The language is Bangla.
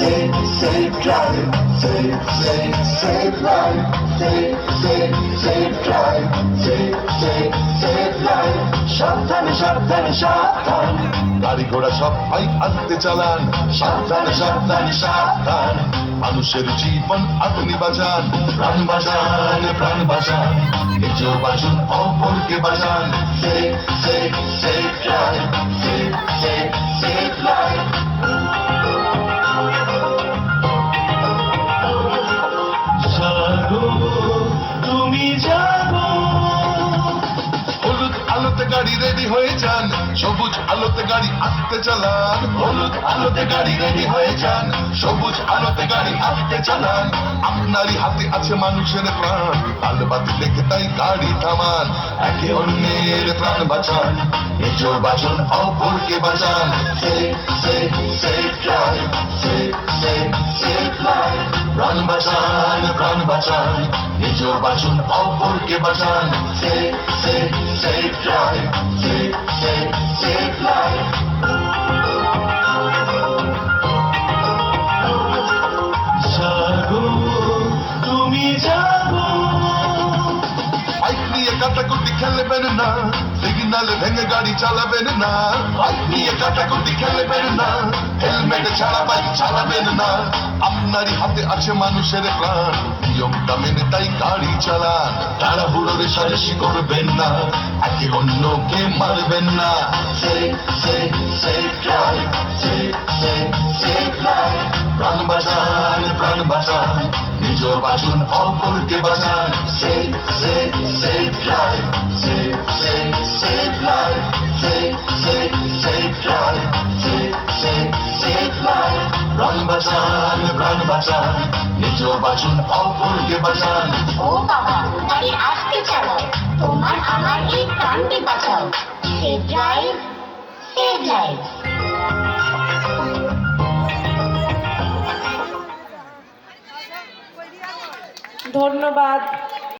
Save drive, save life, save drive, save life. সাবধানে সাবধানে সাবধান, গাড়ি ঘোড়া সবাই আস্তে চালান। সাবধানে সাবধানে সাবধান, মানুষের জীবন আপনি বাঁচান। প্রাণ বাঁচান, প্রাণ বাঁচান, নিজেও বাঁচুন, অপরকে বাঁচান। Save drive, save life. তুমি জাগো, হলুদ আলোতে গাড়ি রেডি হয়ে যান, সবুজ আলোতে গাড়ি আস্তে চালান। হলুদ আলোতে গাড়ি রেডি হয়ে যান, সবুজ আলোতে গাড়ি আস্তে চালান। আপনারই হাতে আছে মানুষের প্রাণ, আলো বাতি দেখে তাই গাড়ি থামান। একে অন্যের প্রাণ বাঁচান, নিজেও বাঁচুন, অপরকে বাঁচান। Save drive, save life. প্রাণ বাঁচান, প্রাণ বাঁচান, নিজেও বাঁচুন, অপরকে বাঁচান। Save drive, save life. জাগো, তুমি জাগো, বাইক নিয়ে কাটাকুটি খেলবেন না, সিগন্যালে ভেঙে গাড়ি চালাবেন না। বাইক নিয়ে কাটাকুটি খেলবেন না, হেলমেট ছাড়া বাইক চালাবেন না। আপনারই হাতে আছে মানুষের প্রাণ, নিয়মটা মেনে তাই গাড়ি চালান। তাড়াহুড়ো রেষারেষি করবেন না, একে অন্যকে মারবেন না। Save drive, save life. প্রাণ বাঁচান, প্রাণ বাঁচান, নিজেও বাঁচুন, অপরকে বাঁচান। Save drive, save life. Save drive, save life. প্রাণ বাঁচান, প্রাণ বাঁচান, নিজেও বাঁচুন, অপরকে বাঁচান। ও বাবা, গাড়ি আস্তে চালাও, তোমার আমার এই প্রাণকে বাঁচাও। Save drive, save life. ধন্যবাদ।